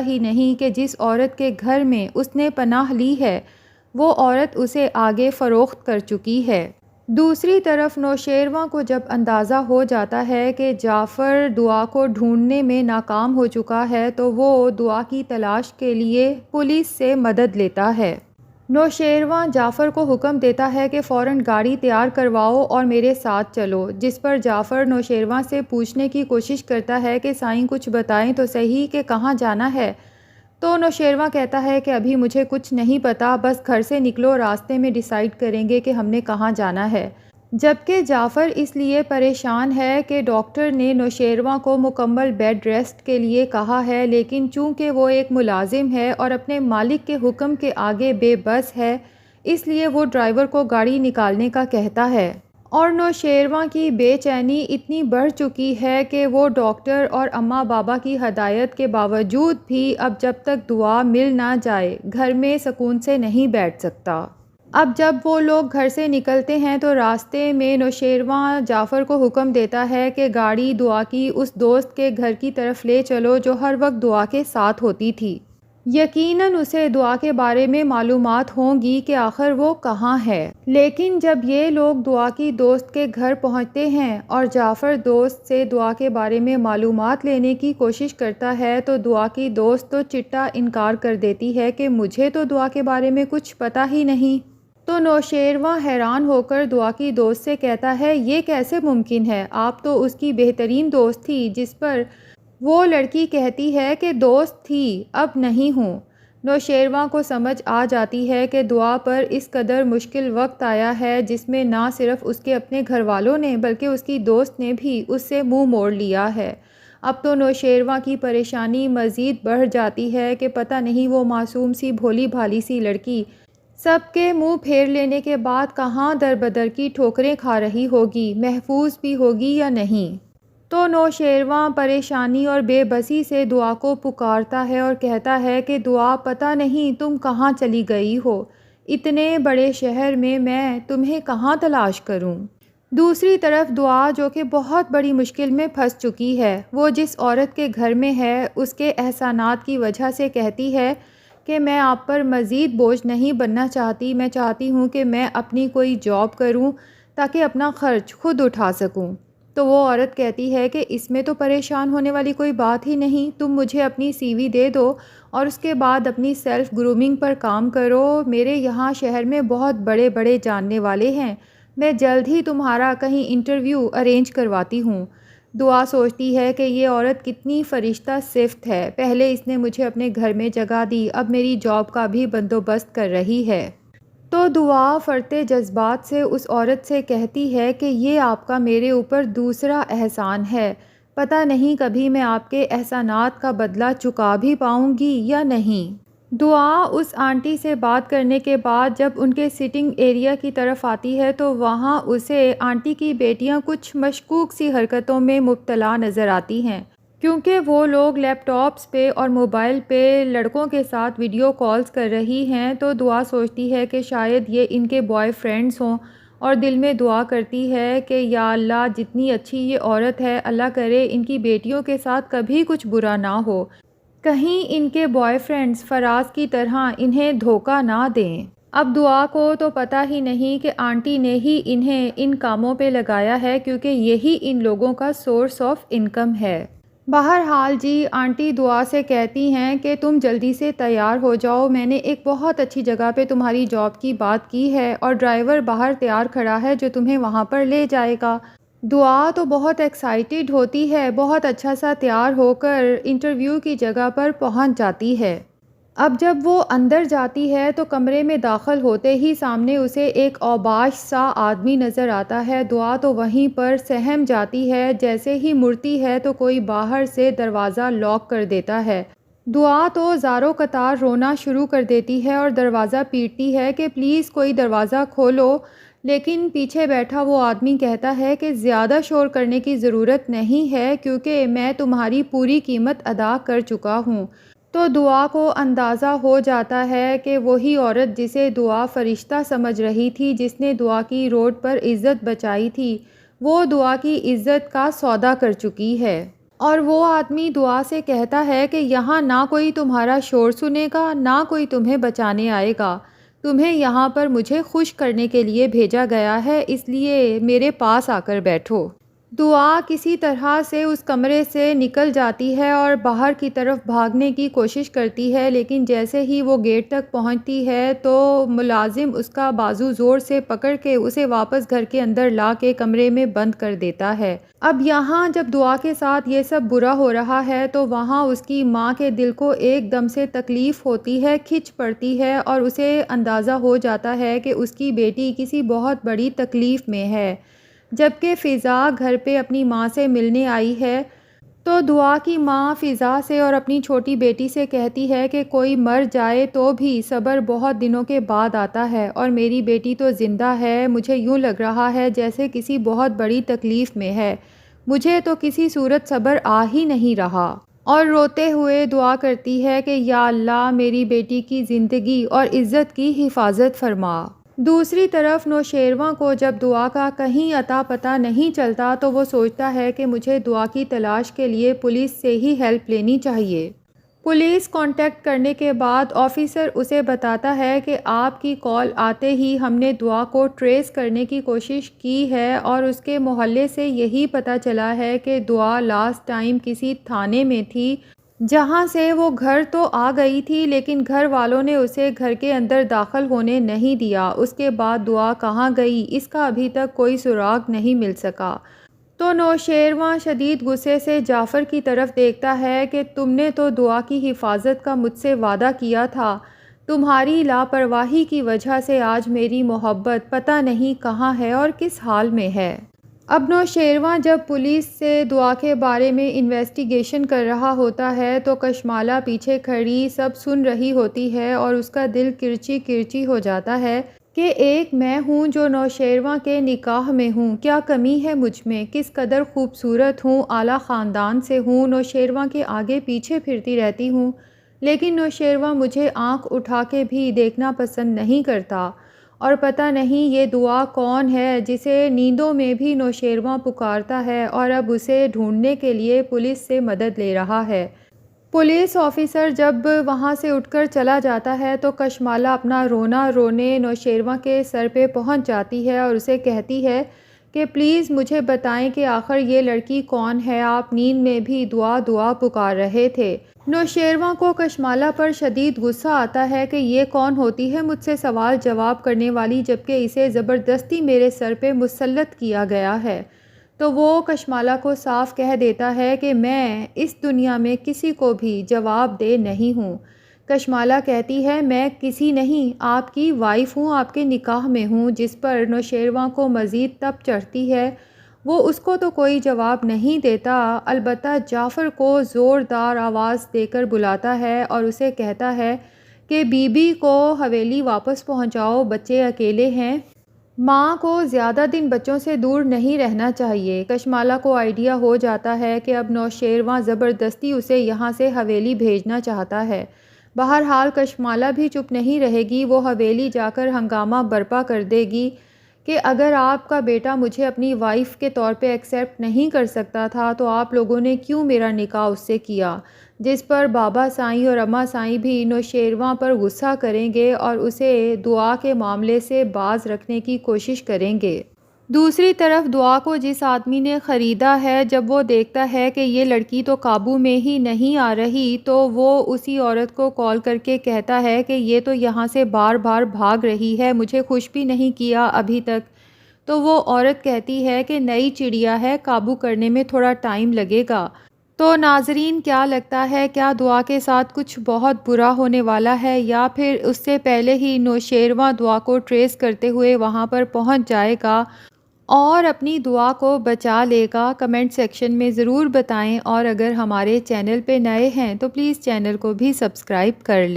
ہی نہیں کہ جس عورت کے گھر میں اس نے پناہ لی ہے وہ عورت اسے آگے فروخت کر چکی ہے۔ دوسری طرف نوشیروان کو جب اندازہ ہو جاتا ہے کہ جعفر دعا کو ڈھونڈنے میں ناکام ہو چکا ہے تو وہ دعا کی تلاش کے لیے پولیس سے مدد لیتا ہے۔ نوشیروان جعفر کو حکم دیتا ہے کہ فوراً گاڑی تیار کرواؤ اور میرے ساتھ چلو، جس پر جعفر نوشیروان سے پوچھنے کی کوشش کرتا ہے کہ سائیں کچھ بتائیں تو صحیح کہ کہاں جانا ہے۔ تو نوشیروان کہتا ہے کہ ابھی مجھے کچھ نہیں پتا، بس گھر سے نکلو، راستے میں ڈیسائیڈ کریں گے کہ ہم نے کہاں جانا ہے۔ جبکہ جعفر اس لیے پریشان ہے کہ ڈاکٹر نے نوشیروان کو مکمل بیڈ ریسٹ کے لیے کہا ہے، لیکن چونکہ وہ ایک ملازم ہے اور اپنے مالک کے حکم کے آگے بے بس ہے، اس لیے وہ ڈرائیور کو گاڑی نکالنے کا کہتا ہے۔ اور نوشیروان کی بے چینی اتنی بڑھ چکی ہے کہ وہ ڈاکٹر اور اماں بابا کی ہدایت کے باوجود بھی اب جب تک دعا مل نہ جائے گھر میں سکون سے نہیں بیٹھ سکتا۔ اب جب وہ لوگ گھر سے نکلتے ہیں تو راستے میں نوشیروان جعفر کو حکم دیتا ہے کہ گاڑی دعا کی اس دوست کے گھر کی طرف لے چلو جو ہر وقت دعا کے ساتھ ہوتی تھی۔ یقیناً اسے دعا کے بارے میں معلومات ہوں گی کہ آخر وہ کہاں ہے۔ لیکن جب یہ لوگ دعا کی دوست کے گھر پہنچتے ہیں اور جعفر دوست سے دعا کے بارے میں معلومات لینے کی کوشش کرتا ہے تو دعا کی دوست تو چٹا انکار کر دیتی ہے کہ مجھے تو دعا کے بارے میں کچھ پتہ ہی نہیں۔ تو نوشیروان حیران ہو کر دعا کی دوست سے کہتا ہے یہ کیسے ممکن ہے، آپ تو اس کی بہترین دوست تھی، جس پر وہ لڑکی کہتی ہے کہ دوست تھی، اب نہیں ہوں۔ نوشیروان کو سمجھ آ جاتی ہے کہ دعا پر اس قدر مشکل وقت آیا ہے جس میں نہ صرف اس کے اپنے گھر والوں نے بلکہ اس کی دوست نے بھی اس سے منہ موڑ لیا ہے۔ اب تو نوشیروان کی پریشانی مزید بڑھ جاتی ہے کہ پتہ نہیں وہ معصوم سی بھولی بھالی سی لڑکی سب کے منہ پھیر لینے کے بعد کہاں در بدر کی ٹھوکریں کھا رہی ہوگی، محفوظ بھی ہوگی یا نہیں۔ تو نوشیروان پریشانی اور بے بسی سے دعا کو پکارتا ہے اور کہتا ہے کہ دعا پتہ نہیں تم کہاں چلی گئی ہو، اتنے بڑے شہر میں تمہیں کہاں تلاش کروں۔ دوسری طرف دعا جو کہ بہت بڑی مشکل میں پھنس چکی ہے، وہ جس عورت کے گھر میں ہے اس کے احسانات کی وجہ سے کہتی ہے کہ میں آپ پر مزید بوجھ نہیں بننا چاہتی، میں چاہتی ہوں کہ میں اپنی کوئی جاب کروں تاکہ اپنا خرچ خود اٹھا سکوں۔ تو وہ عورت کہتی ہے کہ اس میں تو پریشان ہونے والی کوئی بات ہی نہیں، تم مجھے اپنی سی وی دے دو اور اس کے بعد اپنی سیلف گرومنگ پر کام کرو، میرے یہاں شہر میں بہت بڑے بڑے جاننے والے ہیں، میں جلد ہی تمہارا کہیں انٹرویو ارینج کرواتی ہوں۔ دعا سوچتی ہے کہ یہ عورت کتنی فرشتہ صفت ہے، پہلے اس نے مجھے اپنے گھر میں جگہ دی، اب میری جاب کا بھی بندوبست کر رہی ہے۔ تو دعا فرتے جذبات سے اس عورت سے کہتی ہے کہ یہ آپ کا میرے اوپر دوسرا احسان ہے، پتہ نہیں کبھی میں آپ کے احسانات کا بدلہ چکا بھی پاؤں گی یا نہیں۔ دعا اس آنٹی سے بات کرنے کے بعد جب ان کے سٹنگ ایریا کی طرف آتی ہے تو وہاں اسے آنٹی کی بیٹیاں کچھ مشکوک سی حرکتوں میں مبتلا نظر آتی ہیں، کیونکہ وہ لوگ لیپ ٹاپس پہ اور موبائل پہ لڑکوں کے ساتھ ویڈیو کالز کر رہی ہیں۔ تو دعا سوچتی ہے کہ شاید یہ ان کے بوائے فرینڈز ہوں اور دل میں دعا کرتی ہے کہ یا اللہ جتنی اچھی یہ عورت ہے، اللہ کرے ان کی بیٹیوں کے ساتھ کبھی کچھ برا نہ ہو، کہیں ان کے بوائے فرینڈز فراز کی طرح انہیں دھوکہ نہ دیں۔ اب دعا کو تو پتہ ہی نہیں کہ آنٹی نے ہی انہیں ان کاموں پہ لگایا ہے، کیونکہ یہی ان لوگوں کا سورس آف انکم ہے۔ بہرحال جی آنٹی دعا سے کہتی ہیں کہ تم جلدی سے تیار ہو جاؤ، میں نے ایک بہت اچھی جگہ پہ تمہاری جاب کی بات کی ہے اور ڈرائیور باہر تیار کھڑا ہے جو تمہیں وہاں پر لے جائے گا۔ دعا تو بہت ایکسائٹیڈ ہوتی ہے، بہت اچھا سا تیار ہو کر انٹرویو کی جگہ پر پہنچ جاتی ہے۔ اب جب وہ اندر جاتی ہے تو کمرے میں داخل ہوتے ہی سامنے اسے ایک اوباش سا آدمی نظر آتا ہے۔ دعا تو وہیں پر سہم جاتی ہے، جیسے ہی مڑتی ہے تو کوئی باہر سے دروازہ لاک کر دیتا ہے۔ دعا تو زاروں قطار رونا شروع کر دیتی ہے اور دروازہ پیٹتی ہے کہ پلیز کوئی دروازہ کھولو، لیکن پیچھے بیٹھا وہ آدمی کہتا ہے کہ زیادہ شور کرنے کی ضرورت نہیں ہے کیونکہ میں تمہاری پوری قیمت ادا کر چکا ہوں۔ تو دعا کو اندازہ ہو جاتا ہے کہ وہی عورت جسے دعا فرشتہ سمجھ رہی تھی، جس نے دعا کی روڈ پر عزت بچائی تھی، وہ دعا کی عزت کا سودا کر چکی ہے۔ اور وہ آدمی دعا سے کہتا ہے کہ یہاں نہ کوئی تمہارا شور سنے گا، نہ کوئی تمہیں بچانے آئے گا، تمہیں یہاں پر مجھے خوش کرنے کے لیے بھیجا گیا ہے، اس لیے میرے پاس آ کر بیٹھو۔ دعا کسی طرح سے اس کمرے سے نکل جاتی ہے اور باہر کی طرف بھاگنے کی کوشش کرتی ہے، لیکن جیسے ہی وہ گیٹ تک پہنچتی ہے تو ملازم اس کا بازو زور سے پکڑ کے اسے واپس گھر کے اندر لا کے کمرے میں بند کر دیتا ہے۔ اب یہاں جب دعا کے ساتھ یہ سب برا ہو رہا ہے تو وہاں اس کی ماں کے دل کو ایک دم سے تکلیف ہوتی ہے، کھچ پڑتی ہے اور اسے اندازہ ہو جاتا ہے کہ اس کی بیٹی کسی بہت بڑی تکلیف میں ہے۔ جبکہ فضا گھر پہ اپنی ماں سے ملنے آئی ہے تو دعا کی ماں فضا سے اور اپنی چھوٹی بیٹی سے کہتی ہے کہ کوئی مر جائے تو بھی صبر بہت دنوں کے بعد آتا ہے، اور میری بیٹی تو زندہ ہے، مجھے یوں لگ رہا ہے جیسے کسی بہت بڑی تکلیف میں ہے، مجھے تو کسی صورت صبر آ ہی نہیں رہا۔ اور روتے ہوئے دعا کرتی ہے کہ یا اللہ میری بیٹی کی زندگی اور عزت کی حفاظت فرما۔ دوسری طرف نوشیروان کو جب دعا کا کہیں اتا پتہ نہیں چلتا تو وہ سوچتا ہے کہ مجھے دعا کی تلاش کے لیے پولیس سے ہی ہیلپ لینی چاہیے۔ پولیس کانٹیکٹ کرنے کے بعد آفیسر اسے بتاتا ہے کہ آپ کی کال آتے ہی ہم نے دعا کو ٹریس کرنے کی کوشش کی ہے اور اس کے محلے سے یہی پتہ چلا ہے کہ دعا لاسٹ ٹائم کسی تھانے میں تھی جہاں سے وہ گھر تو آ گئی تھی، لیکن گھر والوں نے اسے گھر کے اندر داخل ہونے نہیں دیا۔ اس کے بعد دعا کہاں گئی اس کا ابھی تک کوئی سراغ نہیں مل سکا۔ تو نوشیروان شدید غصے سے جعفر کی طرف دیکھتا ہے کہ تم نے تو دعا کی حفاظت کا مجھ سے وعدہ کیا تھا، تمہاری لاپرواہی کی وجہ سے آج میری محبت پتہ نہیں کہاں ہے اور کس حال میں ہے۔ اب نوشیروان جب پولیس سے دعا کے بارے میں انویسٹیگیشن کر رہا ہوتا ہے تو کشمالہ پیچھے کھڑی سب سن رہی ہوتی ہے اور اس کا دل کرچی کرچی ہو جاتا ہے کہ ایک میں ہوں جو نوشیروان کے نکاح میں ہوں، کیا کمی ہے مجھ میں، کس قدر خوبصورت ہوں، اعلیٰ خاندان سے ہوں، نوشیروان کے آگے پیچھے پھرتی رہتی ہوں، لیکن نوشیروان مجھے آنکھ اٹھا کے بھی دیکھنا پسند نہیں کرتا، اور پتہ نہیں یہ دعا کون ہے جسے نیندوں میں بھی نوشیروان پکارتا ہے اور اب اسے ڈھونڈنے کے لیے پولیس سے مدد لے رہا ہے۔ پولیس آفیسر جب وہاں سے اٹھ کر چلا جاتا ہے تو کشمالہ اپنا رونا رونے نوشیروان کے سر پہ پہنچ جاتی ہے اور اسے کہتی ہے کہ پلیز مجھے بتائیں کہ آخر یہ لڑکی کون ہے، آپ نیند میں بھی دعا دعا پکار رہے تھے۔ نوشیروان کو کشمالہ پر شدید غصہ آتا ہے کہ یہ کون ہوتی ہے مجھ سے سوال جواب کرنے والی، جبکہ اسے زبردستی میرے سر پہ مسلط کیا گیا ہے۔ تو وہ کشمالہ کو صاف کہہ دیتا ہے کہ میں اس دنیا میں کسی کو بھی جواب دہ نہیں ہوں۔ کشمالہ کہتی ہے میں کسی نہیں، آپ کی وائف ہوں، آپ کے نکاح میں ہوں، جس پر نوشیروان کو مزید تپ چڑھتی ہے۔ وہ اس کو تو کوئی جواب نہیں دیتا، البتہ جعفر کو زوردار آواز دے کر بلاتا ہے اور اسے کہتا ہے کہ بی بی کو حویلی واپس پہنچاؤ، بچے اکیلے ہیں، ماں کو زیادہ دن بچوں سے دور نہیں رہنا چاہیے۔ کشمالہ کو آئیڈیا ہو جاتا ہے کہ اب نوشیروان زبردستی اسے یہاں سے حویلی بھیجنا چاہتا ہے۔ بہرحال کشمالہ بھی چپ نہیں رہے گی، وہ حویلی جا کر ہنگامہ برپا کر دے گی کہ اگر آپ کا بیٹا مجھے اپنی وائف کے طور پہ ایکسیپٹ نہیں کر سکتا تھا تو آپ لوگوں نے کیوں میرا نکاح اس سے کیا، جس پر بابا سائیں اور اماں سائیں بھی نوشیروان پر غصہ کریں گے اور اسے دعا کے معاملے سے باز رکھنے کی کوشش کریں گے۔ دوسری طرف دعا کو جس آدمی نے خریدا ہے، جب وہ دیکھتا ہے کہ یہ لڑکی تو قابو میں ہی نہیں آ رہی تو وہ اسی عورت کو کال کر کے کہتا ہے کہ یہ تو یہاں سے بار بار بھاگ رہی ہے، مجھے خوش بھی نہیں کیا ابھی تک۔ تو وہ عورت کہتی ہے کہ نئی چڑیا ہے، قابو کرنے میں تھوڑا ٹائم لگے گا۔ تو ناظرین کیا لگتا ہے، کیا دعا کے ساتھ کچھ بہت برا ہونے والا ہے یا پھر اس سے پہلے ہی نوشیروان دعا کو ٹریس کرتے ہوئے وہاں پر پہنچ جائے گا اور اپنی دعا کو بچا لے گا؟ کمنٹ سیکشن میں ضرور بتائیں، اور اگر ہمارے چینل پہ نئے ہیں تو پلیز چینل کو بھی سبسکرائب کر لیں۔